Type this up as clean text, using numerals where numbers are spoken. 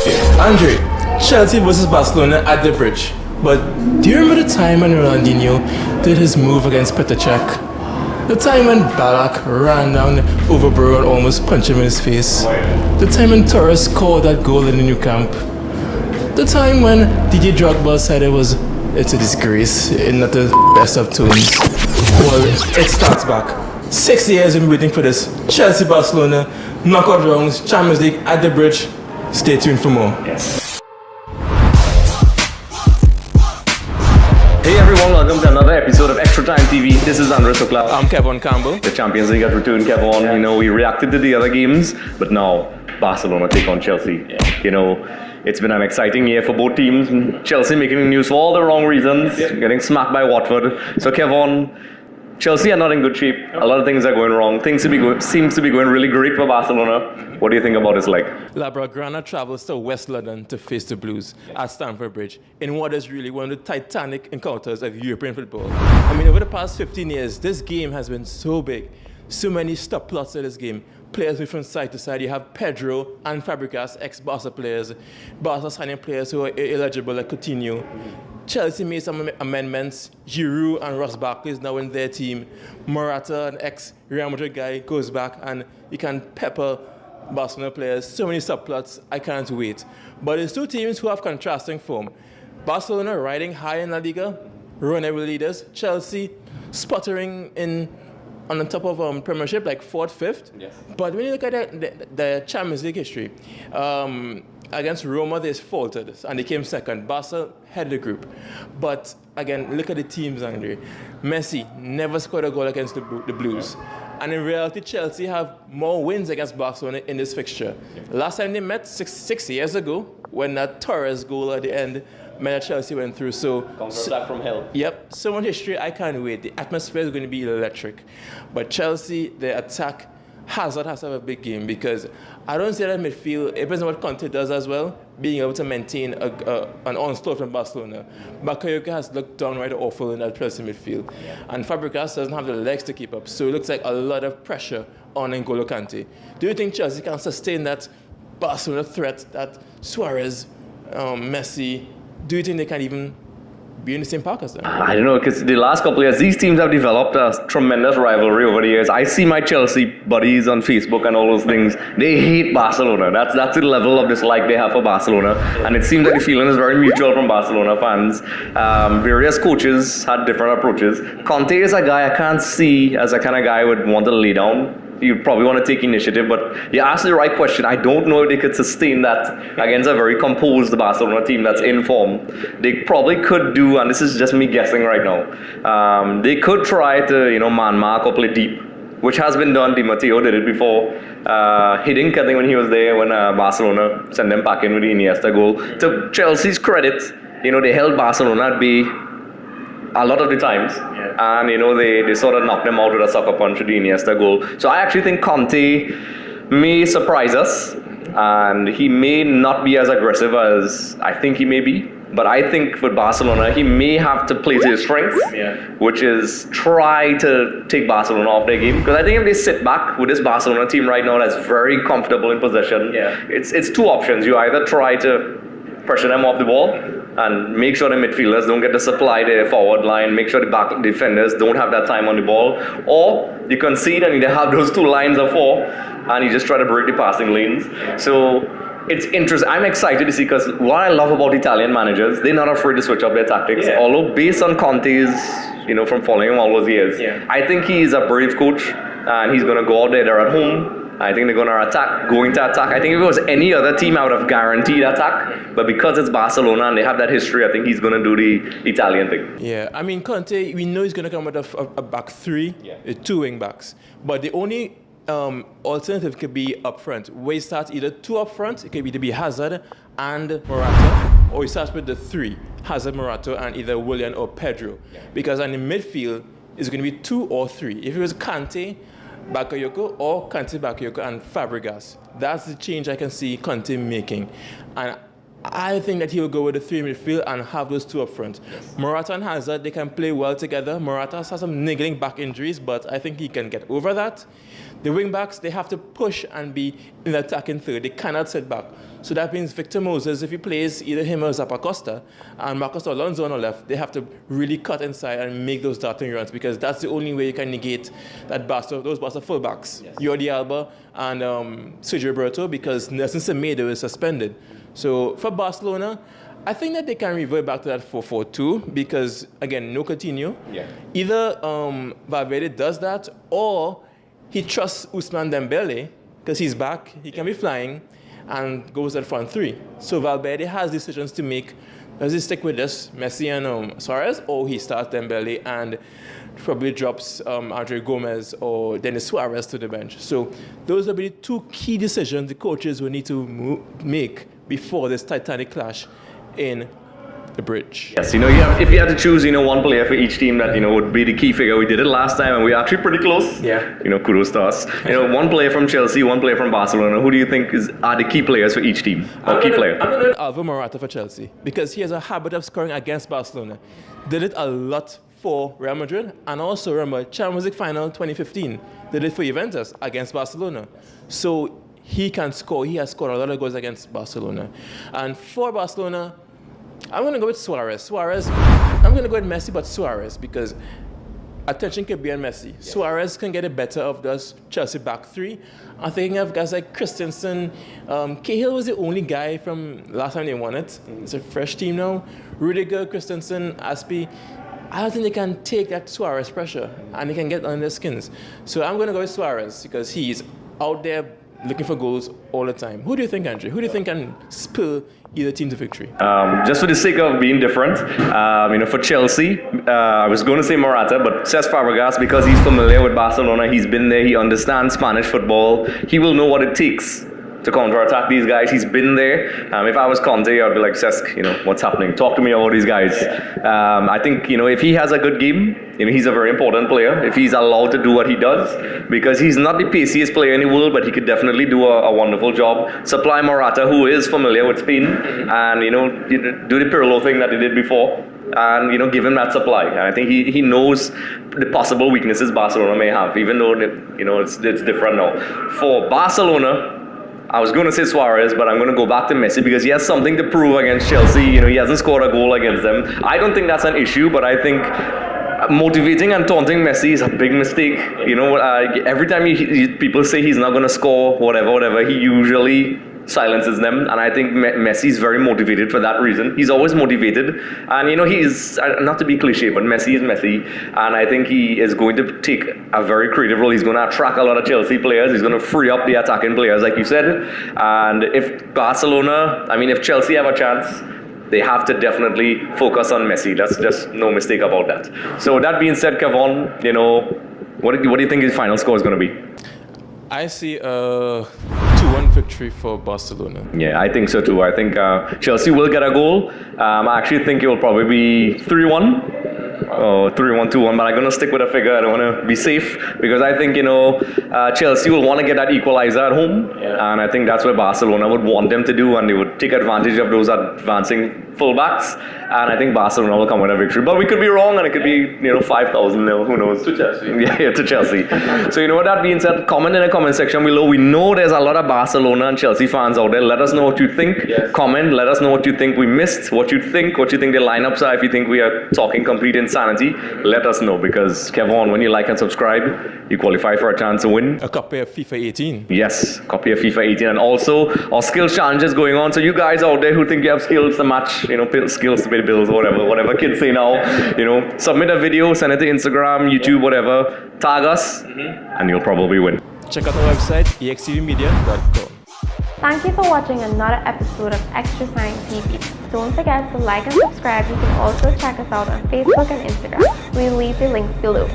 Andre, Chelsea versus Barcelona at the Bridge. But do you remember the time when Ronaldinho did his move against Petr Cech? The time when Ballack ran down Overborough and almost punched him in his face? The time when Torres scored that goal in the new camp? The time when Didier Drogba said it's a disgrace, not the best of tones? Well, it starts back. 6 years in waiting for this. Chelsea-Barcelona, knockout rounds, Champions League at the Bridge. Stay tuned for more. Yes. Hey everyone, welcome to another episode of Extra Time TV. This is Andre Sokla. I'm Kevon Campbell. The Champions League has returned, Kevon. Yeah. You know, we reacted to the other games, but now Barcelona take on Chelsea. Yeah. You know, it's been an exciting year for both teams. Chelsea making the news for all the wrong reasons, getting smacked by Watford. So Kevon, Chelsea are not in good shape. A lot of things are going wrong. Things seems to be going really great for Barcelona. What do you think about this leg? La Blaugrana travels to West London to face the Blues at Stamford Bridge in what is really one of the titanic encounters of European football. I mean, over the past 15 years, this game has been so big. So many subplots in this game. Players move from side to side. You have Pedro and Fabregas, ex-Barca players. Barca signing players who are eligible like Coutinho. Chelsea made some amendments. Giroud and Ross Barkley is now in their team. Morata, an ex-Real Madrid guy, goes back and he can pepper Barcelona players. So many subplots, I can't wait. But it's two teams who have contrasting form. Barcelona riding high in La Liga, runaway leaders. Chelsea sputtering on the top of Premiership, like 4th, 5th. Yes. But when you look at the Champions League history, against Roma, they faltered and they came second. Barca headed the group. But again, look at the teams, Andre. Messi never scored a goal against the Blues. And in reality, Chelsea have more wins against Barcelona in this fixture. Last time they met, six years ago, when that Torres goal at the end meant that Chelsea went through. So back from hell. Yep, so much history, I can't wait. The atmosphere is going to be electric. But Chelsea, their attack, Hazard has to have a big game because I don't see that midfield, it depends on what Conte does as well, being able to maintain an onslaught from Barcelona. Bakayoko has looked downright awful in that Chelsea midfield. Yeah. And Fabregas doesn't have the legs to keep up, so it looks like a lot of pressure on N'Golo Kante. Do you think Chelsea can sustain that Barcelona threat, that Suarez, Messi, do you think they can even be in the same park as them? I don't know, because the last couple of years, these teams have developed a tremendous rivalry over the years. I see my Chelsea buddies on Facebook and all those things. They hate Barcelona. That's the level of dislike they have for Barcelona. And it seems that the feeling is very mutual from Barcelona fans. Various coaches had different approaches. Conte is a guy I can't see as a kind of guy who would want to lay down. You probably want to take initiative, but you asked the right question. I don't know if they could sustain that against a very composed Barcelona team that's in form. They probably could do, and this is just me guessing right now, they could try to, man mark or play deep, which has been done. Di Matteo did it before. He didn't, I think, when he was there, when Barcelona sent them back in with the Iniesta goal. To Chelsea's credit, they held Barcelona at bay a lot of the times, and they sort of knocked them out with a sucker punch with the Iniesta goal. So I actually think Conte may surprise us, and he may not be as aggressive as I think he may be. But I think for Barcelona, he may have to play to his strengths, which is try to take Barcelona off their game. Because I think if they sit back with this Barcelona team right now that's very comfortable in possession, it's two options. You either try to pressure them off the ball and make sure the midfielders don't get to supply their forward line, make sure the back defenders don't have that time on the ball, or you concede and you have those two lines of four and you just try to break the passing lanes. So it's interesting. I'm excited to see, because what I love about Italian managers, they're not afraid to switch up their tactics. Although based on Conte's, from following him all those years, I think he's a brave coach and he's going to go out there, they're at home. I think they're going to attack. I think if it was any other team, I would have guaranteed attack. But because it's Barcelona and they have that history, I think he's going to do the Italian thing. Yeah, I mean, Conte, we know he's going to come with a back three, two wing backs. But the only alternative could be up front, where he starts either two up front, it could either be Hazard and Morata, or he starts with the three, Hazard, Morata, and either Willian or Pedro. Because on the midfield, it's going to be 2 or 3. If it was Kante, Bakayoko, or Kante, Bakayoko, and Fabregas, that's the change I can see Conte making. And I think that he will go with the 3 midfield and have those 2 up front. Morata and Hazard, they can play well together. Morata has some niggling back injuries, but I think he can get over that. The wing backs, they have to push and be in the attacking third. They cannot sit back. So that means Victor Moses, if he plays either him or Zappacosta and Marcos Alonso on the left, they have to really cut inside and make those darting runs, because that's the only way you can negate that those Barca fullbacks, Jordi Alba and Sergio Roberto, because Nelson Semedo is suspended. So for Barcelona, I think that they can revert back to that 4-4-2 because, again, no Coutinho. Yeah. Either Valverde does that or he trusts Ousmane Dembele because he's back, he can be flying, and goes at front three. So Valverde has decisions to make. Does he stick with this, Messi and Suarez, or he starts Dembele and probably drops Andre Gomez or Denis Suarez to the bench? So those will be the two key decisions the coaches will need to make before this titanic clash in the bridge. Yes, if you had to choose, one player for each team that, would be the key figure. We did it last time and we were actually pretty close. Yeah. Kudos to us. One player from Chelsea, one player from Barcelona. Who do you think are the key players for each team? I'm going to Alvaro Morata for Chelsea because he has a habit of scoring against Barcelona. Did it a lot for Real Madrid, and also remember Champions League final 2015. Did it for Juventus against Barcelona. So he can score. He has scored a lot of goals against Barcelona. And for Barcelona, I'm going to go with Suarez. I'm going to go with Messi, but Suarez, because attention can be on Messi. Yeah. Suarez can get it better of those Chelsea back three. I'm thinking of guys like Christensen. Cahill was the only guy from last time they won it. It's a fresh team now. Rudiger, Christensen, Aspi. I don't think they can take that Suarez pressure and they can get under their skins. So I'm going to go with Suarez because he's out there looking for goals all the time. Who do you think, Andre? Who do you think can spur either team to victory? Just for the sake of being different, for Chelsea, I was going to say Morata, but Cesc Fabregas, because he's familiar with Barcelona, he's been there, he understands Spanish football, he will know what it takes to counter-attack these guys. He's been there. If I was Conte, I'd be like, Cesc, what's happening? Talk to me about these guys. I think, if he has a good game, he's a very important player. If he's allowed to do what he does, because he's not the paciest player in the world, but he could definitely do a wonderful job. Supply Morata, who is familiar with Spain, and, do the Pirlo thing that he did before. And give him that supply. And I think he knows the possible weaknesses Barcelona may have, even though it's different now. For Barcelona, I was going to say Suarez, but I'm going to go back to Messi because he has something to prove against Chelsea. He hasn't scored a goal against them. I don't think that's an issue, but I think motivating and taunting Messi is a big mistake. Every time people say he's not going to score, whatever, he usually silences them, and I think Messi is very motivated for that reason. He's always motivated, and he's, not to be cliche, but Messi is Messi, and I think he is going to take a very creative role. He's going to attract a lot of Chelsea players. He's going to free up the attacking players, like you said, and if Chelsea have a chance, they have to definitely focus on Messi. That's just no mistake about that. So that being said, Kevon, what do you think his final score is going to be? I see a 2-1 victory for Barcelona. Yeah, I think so too. I think Chelsea will get a goal. I actually think it will probably be 3-1. 3-1, 2-1, but I'm going to stick with a figure. I don't want to be safe because I think, Chelsea will want to get that equalizer at home. Yeah. And I think that's what Barcelona would want them to do, and they would take advantage of those advancing fullbacks. And I think Barcelona will come with a victory. But we could be wrong, and it could be, 5,000 nil. Who knows? To Chelsea. Yeah, to Chelsea. So, with that being said, comment in the comment section below. We know there's a lot of Barcelona and Chelsea fans out there. Let us know what you think. Yes. Comment. Let us know what you think we missed, what you think the lineups are. If you think we are talking complete insanity, let us know, because Kevon, when you like and subscribe, you qualify for a chance to win a copy of FIFA 18. Yes, copy of FIFA 18, and also our skills challenges going on. So you guys out there who think you have skills to match, skills to pay the bills, or whatever kids say now, submit a video, send it to Instagram, YouTube, whatever, tag us, and you'll probably win. Check out our website, EXTVmedia.com. Thank you for watching another episode of Extra Time TV. Don't forget to like and subscribe. You can also check us out on Facebook and Instagram. We'll leave the links below.